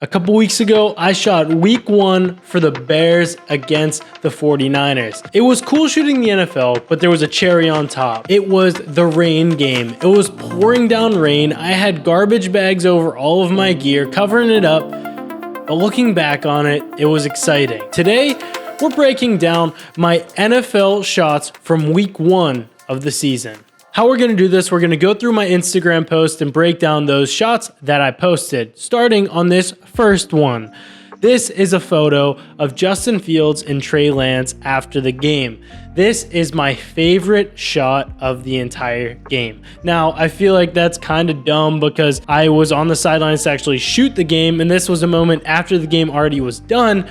A couple weeks ago, I shot week 1 for the Bears against the 49ers. It was cool shooting the NFL, but there was a cherry on top. It was the rain game. It was pouring down rain. I had garbage bags over all of my gear, covering it up. But looking back on it, it was exciting. Today, we're breaking down my NFL shots from week 1 of the season. How we're going to do this, we're going to go through my Instagram post and break down those shots that I posted, starting on this first one. This is a photo of Justin Fields and Trey Lance after the game. This is my favorite shot of the entire game. Now, I feel like that's kind of dumb because I was on the sidelines to actually shoot the game, and this was a moment after the game already was done,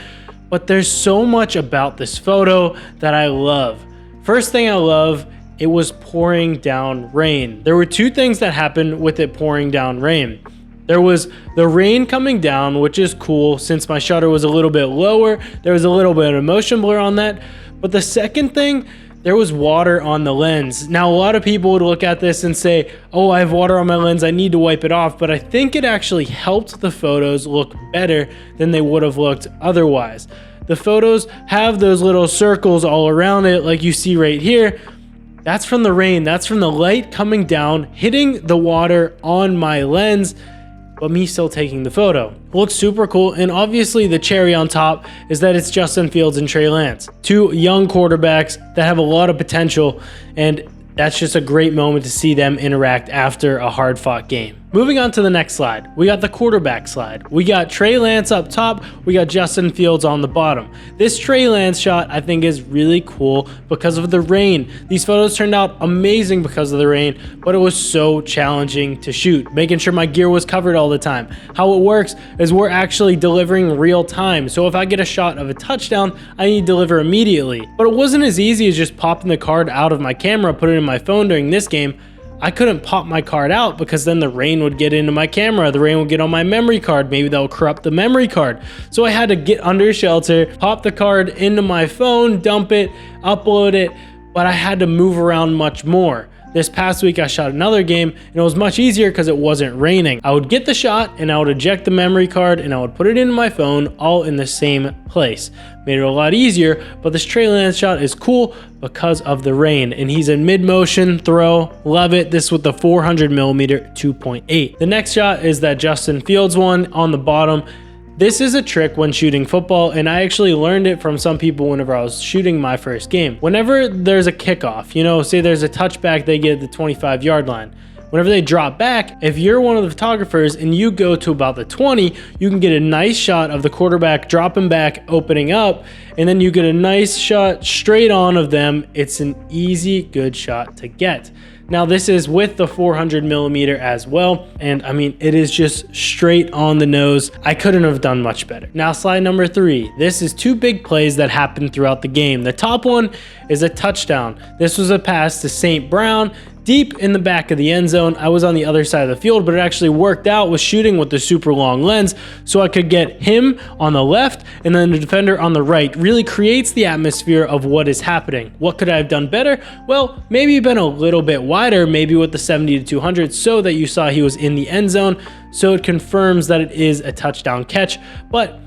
but there's so much about this photo that I love. First thing I love, it was pouring down rain. There were two things that happened with it pouring down rain. There was the rain coming down, which is cool since my shutter was a little bit lower. There was a little bit of motion blur on that. But the second thing, there was water on the lens. Now, a lot of people would look at this and say, oh, I have water on my lens, I need to wipe it off. But I think it actually helped the photos look better than they would have looked otherwise. The photos have those little circles all around it, like you see right here. That's from the rain. That's from the light coming down, hitting the water on my lens, but me still taking the photo. Looks super cool, and obviously the cherry on top is that it's Justin Fields and Trey Lance. Two young quarterbacks that have a lot of potential, and that's just a great moment to see them interact after a hard-fought game. Moving on to the next slide, we got the quarterback slide. We got Trey Lance up top, we got Justin Fields on the bottom. This Trey Lance shot I think is really cool because of the rain. These photos turned out amazing because of the rain, but it was so challenging to shoot, making sure my gear was covered all the time. How it works is we're actually delivering real time. So if I get a shot of a touchdown, I need to deliver immediately. But it wasn't as easy as just popping the card out of my camera, put it in my phone during this game. I couldn't pop my card out because then the rain would get into my camera. The rain would get on my memory card. Maybe that'll corrupt the memory card. So I had to get under shelter, pop the card into my phone, dump it, upload it, but I had to move around much more. This past week I shot another game and it was much easier because it wasn't raining. I would get the shot and I would eject the memory card and I would put it into my phone all in the same place. Made it a lot easier, but this Trey Lance shot is cool because of the rain, and he's in mid-motion throw. Love it. This with the 400mm 2.8. The next shot is that Justin Fields one on the bottom. This is a trick when shooting football, and I actually learned it from some people whenever I was shooting my first game. Whenever there's a kickoff, say there's a touchback they get at the 25-yard line. Whenever they drop back, if you're one of the photographers and you go to about the 20, you can get a nice shot of the quarterback dropping back, opening up, and then you get a nice shot straight on of them. It's an easy, good shot to get. Now this is with the 400mm as well, and I mean, it is just straight on the nose. I couldn't have done much better. Now slide number 3. This is two big plays that happened throughout the game. The top one is a touchdown. This was a pass to St. Brown, deep in the back of the end zone. I was on the other side of the field, but it actually worked out with shooting with the super long lens, so I could get him on the left and then the defender on the right. Really creates the atmosphere of what is happening. What could I have done better? Well, maybe been a little bit wider, maybe with the 70-200, so that you saw he was in the end zone, so it confirms that it is a touchdown catch. But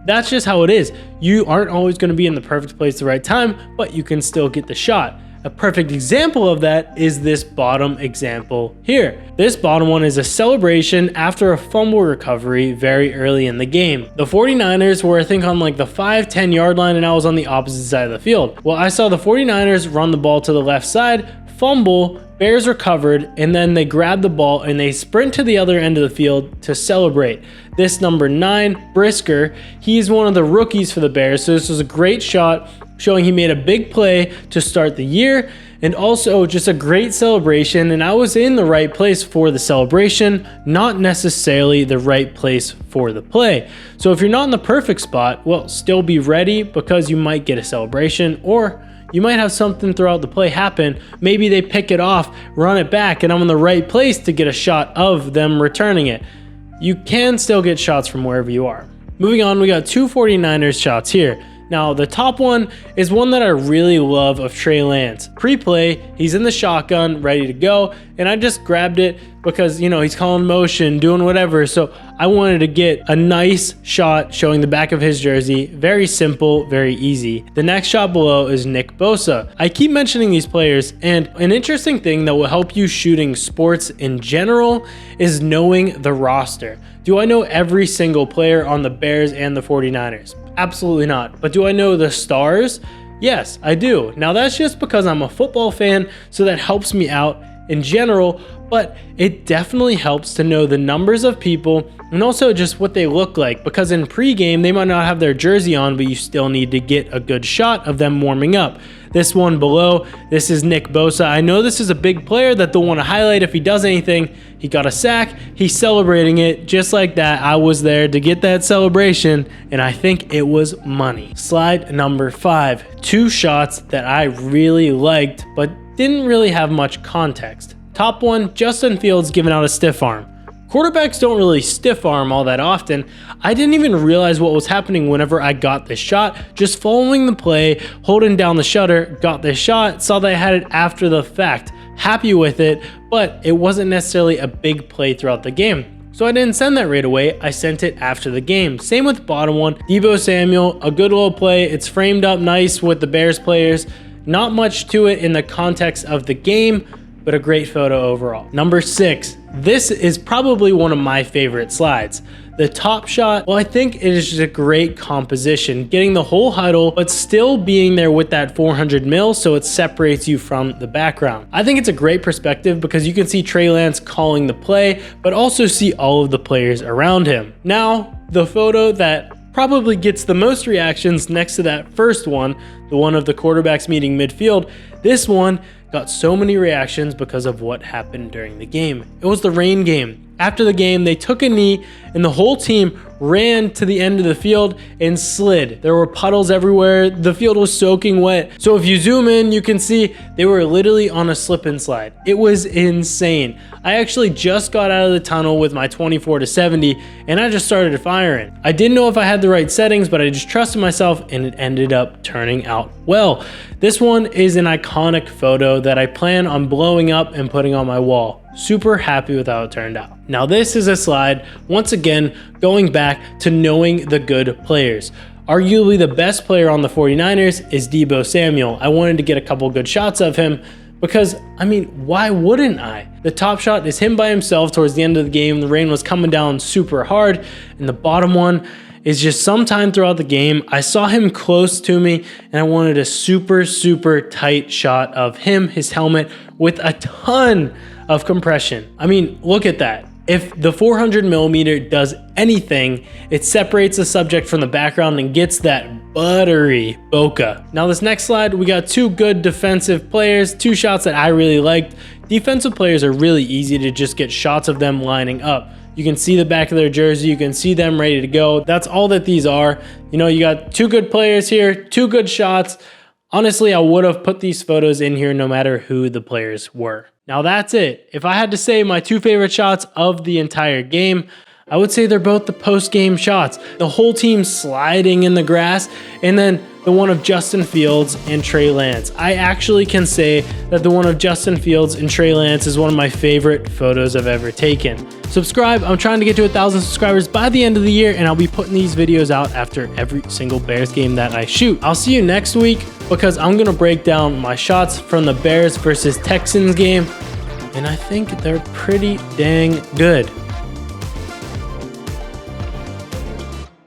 that's just how it is. You aren't always going to be in the perfect place at the right time, but you can still get the shot. A perfect example of that is this bottom example here. This bottom one is a celebration after a fumble recovery very early in the game. The 49ers were, I think, on like the 5-10 yard line, and I was on the opposite side of the field. Well, I saw the 49ers run the ball to the left side, fumble, Bears recovered, and then they grab the ball and they sprint to the other end of the field to celebrate. This number 9, Brisker, he's one of the rookies for the Bears, so this was a great shot showing he made a big play to start the year, and also just a great celebration. And I was in the right place for the celebration, not necessarily the right place for the play. So if you're not in the perfect spot, well, still be ready because you might get a celebration, or you might have something throughout the play happen. Maybe they pick it off, run it back, and I'm in the right place to get a shot of them returning it. You can still get shots from wherever you are. Moving on, we got two 49ers shots here. Now, the top one is one that I really love of Trey Lance. Pre-play, he's in the shotgun, ready to go, and I just grabbed it because, you know, he's calling motion, doing whatever, so I wanted to get a nice shot showing the back of his jersey. Very simple, very easy. The next shot below is Nick Bosa. I keep mentioning these players, and an interesting thing that will help you shooting sports in general is knowing the roster. Do I know every single player on the Bears and the 49ers? Absolutely not. But do I know the stars? Yes, I do. Now that's just because I'm a football fan, so that helps me out in general, but it definitely helps to know the numbers of people and also just what they look like, because in pregame they might not have their jersey on, but you still need to get a good shot of them warming up. This one below, this is Nick Bosa. I know this is a big player that they'll want to highlight if he does anything. He got a sack, he's celebrating it just like that. I was there to get that celebration, and I think it was money. Slide number 5, 2 shots that I really liked, but didn't really have much context. Top one, Justin Fields giving out a stiff arm. Quarterbacks don't really stiff arm all that often. I didn't even realize what was happening whenever I got this shot. Just following the play, holding down the shutter, got this shot, saw that I had it after the fact. Happy with it, but it wasn't necessarily a big play throughout the game. So I didn't send that right away, I sent it after the game. Same with bottom one, Deebo Samuel, a good little play. It's framed up nice with the Bears players. Not much to it in the context of the game, but a great photo overall. Number 6, this is probably one of my favorite slides. The top shot, well, I think it is just a great composition, getting the whole huddle, but still being there with that 400 mil, so it separates you from the background. I think it's a great perspective because you can see Trey Lance calling the play, but also see all of the players around him. Now, the photo that probably gets the most reactions next to that first one, the one of the quarterbacks meeting midfield, this one got so many reactions because of what happened during the game. It was the rain game. After the game, they took a knee and the whole team ran to the end of the field and slid. There were puddles everywhere. The field was soaking wet. So if you zoom in, you can see they were literally on a slip and slide. It was insane. I actually just got out of the tunnel with my 24-70 and I just started firing. I didn't know if I had the right settings, but I just trusted myself and it ended up turning out well. This one is an iconic photo that I plan on blowing up and putting on my wall. Super happy with how it turned out. Now this is a slide, once again, going back to knowing the good players. Arguably the best player on the 49ers is Deebo Samuel. I wanted to get a couple good shots of him because, I mean, why wouldn't I? The top shot is him by himself towards the end of the game. The rain was coming down super hard, and the bottom one is just sometime throughout the game, I saw him close to me and I wanted a super, super tight shot of him, his helmet, with a ton of compression. I mean, look at that. If the 400mm does anything, it separates the subject from the background and gets that buttery bokeh. Now this next slide, we got 2 good defensive players, 2 shots that I really liked. Defensive players are really easy to just get shots of them lining up. You can see the back of their jersey, you can see them ready to go. That's all that these are. You know, you got 2 good players here, 2 good shots. Honestly, I would have put these photos in here no matter who the players were. Now that's it. If I had to say my 2 favorite shots of the entire game, I would say they're both the post-game shots. The whole team sliding in the grass, and then the one of Justin Fields and Trey Lance. I actually can say that the one of Justin Fields and Trey Lance is one of my favorite photos I've ever taken. Subscribe. I'm trying to get to 1,000 subscribers by the end of the year, and I'll be putting these videos out after every single Bears game that I shoot. I'll see you next week because I'm going to break down my shots from the Bears versus Texans game, and I think they're pretty dang good.